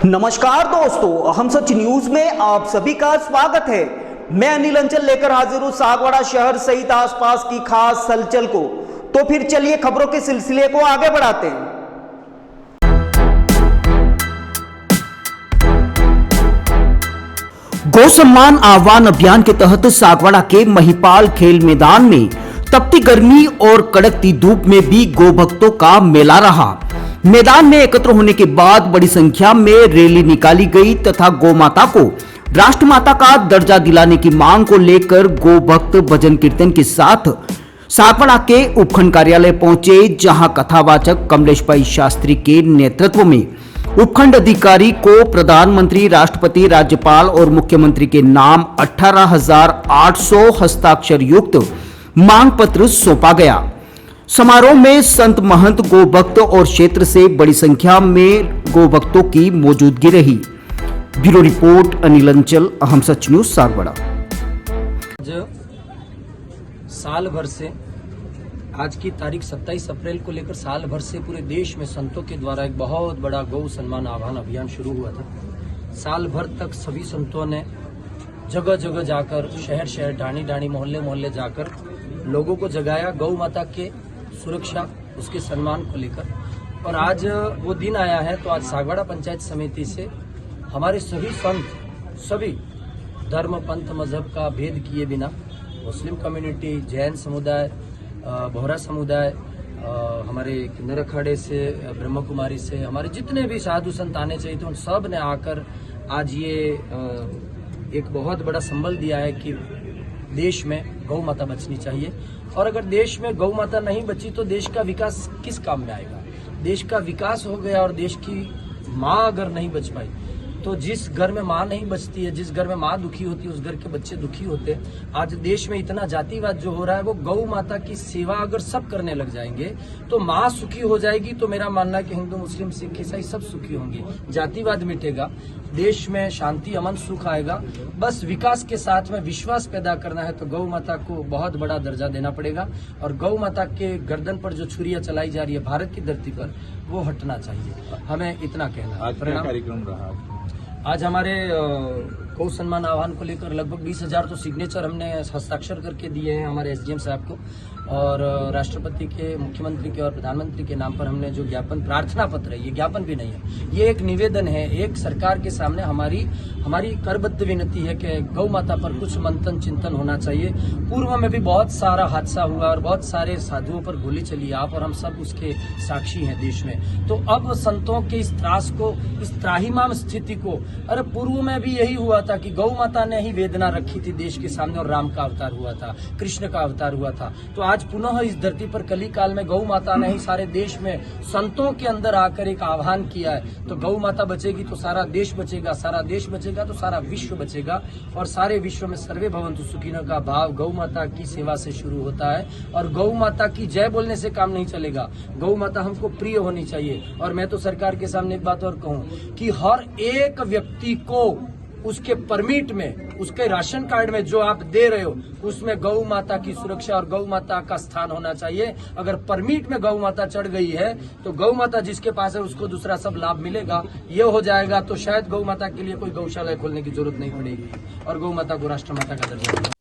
नमस्कार दोस्तों, हम सच न्यूज में आप सभी का स्वागत है। मैं अनिल अंचल लेकर हाजिर हूं सागवाड़ा शहर सहित आसपास की खास हलचल को। तो फिर चलिए खबरों के सिलसिले को आगे बढ़ाते हैं। गौ सम्मान आह्वान अभियान के तहत सागवाड़ा के महिपाल खेल मैदान में तपती गर्मी और कड़कती धूप में भी गौ भक्तों का मेला रहा। मैदान में एकत्र होने के बाद बड़ी संख्या में रैली निकाली गई तथा गौ माता को राष्ट्रमाता का दर्जा दिलाने की मांग को लेकर गौ भक्त भजन कीर्तन के साथ सागवाड़ा के उपखंड कार्यालय पहुंचे, जहां कथावाचक कमलेश भाई शास्त्री के नेतृत्व में उपखंड अधिकारी को प्रधानमंत्री, राष्ट्रपति, राज्यपाल और मुख्यमंत्री के नाम 18,800 हस्ताक्षर युक्त मांग पत्र सौंपा गया। समारोह में संत महंत गौ भक्त और क्षेत्र से बड़ी संख्या में गौ भक्तों की मौजूदगी रही। ब्यूरो रिपोर्ट अनिल अंचल, हम सच न्यूज सागवाड़ा। साल भर से आज की तारीख 27 अप्रैल को लेकर साल भर से पूरे देश में संतों के द्वारा एक बहुत बड़ा गौ सम्मान आह्वान अभियान शुरू हुआ था। साल भर तक सभी संतों ने जगह जगह जाकर, शहर शहर, डाणी डाणी, मोहल्ले मोहल्ले जाकर लोगों को जगाया गौ माता के सुरक्षा, उसके सम्मान को लेकर। और आज वो दिन आया है, तो आज सागवाड़ा पंचायत समिति से हमारे सभी संत, सभी धर्म, पंथ, मजहब का भेद किए बिना, मुस्लिम कम्युनिटी, जैन समुदाय, बोहरा समुदाय, हमारे किन्नर अखाड़े से, ब्रह्म कुमारी से, हमारे जितने भी साधु संत आने चाहिए थे, उन सब ने आकर आज ये एक बहुत बड़ा संबल दिया है कि देश में गौ माता बचनी चाहिए। और अगर देश में गौ माता नहीं बची तो देश का विकास किस काम में आएगा। देश का विकास हो गया और देश की माँ अगर नहीं बच पाई, तो जिस घर में माँ नहीं बचती है, जिस घर में माँ दुखी होती है, उस घर के बच्चे दुखी होते हैं। आज देश में इतना जातिवाद जो हो रहा है, वो गौ माता की सेवा अगर सब करने लग जाएंगे तो माँ सुखी हो जाएगी। तो मेरा मानना है कि हिंदू, मुस्लिम, सिख, ईसाई सब सुखी होंगे, जातिवाद मिटेगा, देश में शांति, अमन, सुख आएगा। बस विकास के साथ में विश्वास पैदा करना है तो गौ माता को बहुत बड़ा दर्जा देना पड़ेगा। और गौ माता के गर्दन पर जो छुरियां चलाई जा रही है भारत की धरती पर, वो हटना चाहिए। हमें इतना कहना है। कार्यक्रम रहा आज हमारे गौ सम्मान आह्वान को लेकर लगभग 20,000 तो सिग्नेचर हमने हस्ताक्षर करके दिए हैं हमारे एसडीएम साहब को। और राष्ट्रपति के, मुख्यमंत्री के और प्रधानमंत्री के नाम पर हमने जो ज्ञापन, प्रार्थना पत्र है, ये ज्ञापन भी नहीं है, ये एक निवेदन है। एक सरकार के सामने हमारी करबद्ध विनती है कि गौ माता पर कुछ मंथन चिंतन होना चाहिए। पूर्व में भी बहुत सारा हादसा हुआ और बहुत सारे साधुओं पर गोली चली, आप और हम सब उसके साक्षी हैं देश में। तो अब संतों के इस त्रास को, इस त्राहिमाम स्थिति को, अरे पूर्व में भी यही हुआ था कि गौ माता ने ही वेदना रखी थी देश के सामने, और राम का अवतार हुआ था, कृष्ण का अवतार हुआ था। तो आज पुनः इस धरती पर कली काल में गौ माता ने ही सारे देश में संतों के अंदर आकर एक आह्वान किया है। तो गौ माता बचेगी तो सारा देश बचेगा, सारा देश बचेगा तो सारा विश्व बचेगा। और सारे विश्व में सर्वे भवन्तु सुखिनः का भाव गौ माता की सेवा से शुरू होता है। और गौ माता की जय बोलने से काम नहीं चलेगा, गौ माता हमको प्रिय होनी चाहिए। और मैं तो सरकार के सामने एक बात और कहूँ कि हर एक व्यक्ति को उसके परमिट में, उसके राशन कार्ड में जो आप दे रहे हो, उसमें गौ माता की सुरक्षा और गौ माता का स्थान होना चाहिए। अगर परमिट में गौ माता चढ़ गई है तो गौ माता जिसके पास है उसको दूसरा सब लाभ मिलेगा। ये हो जाएगा तो शायद गौ माता के लिए कोई गौशाला खोलने की जरूरत नहीं पड़ेगी और गौ माता को राष्ट्र माता का दर्जा मिलेगा।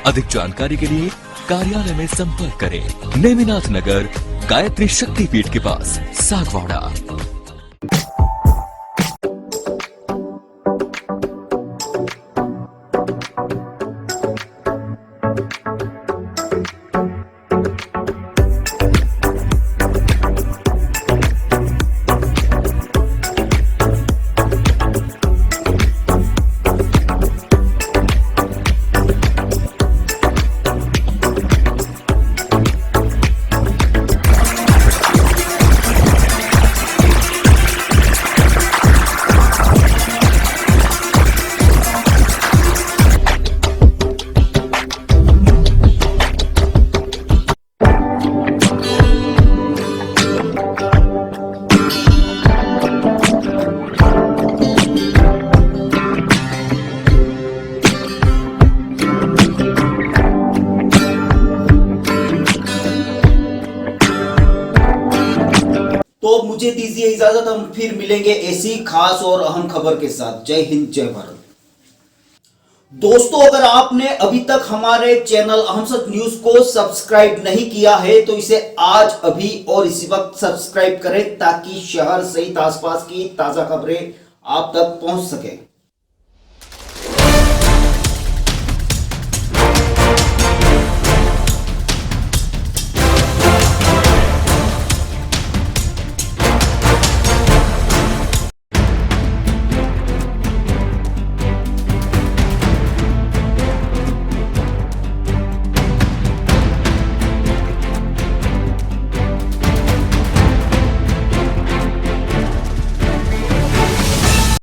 अधिक जानकारी के लिए कार्यालय में संपर्क करें। नेमिनाथ नगर, गायत्री शक्तिपीठ के पास, सागवाड़ा। तो मुझे दीजिए इजाजत, हम फिर मिलेंगे ऐसी खास और अहम खबर के साथ। जय हिंद, जय भारत। दोस्तों, अगर आपने अभी तक हमारे चैनल अहम सच न्यूज को सब्सक्राइब नहीं किया है तो इसे आज अभी और इसी वक्त सब्सक्राइब करें ताकि शहर सहित आसपास की ताजा खबरें आप तक पहुंच सके।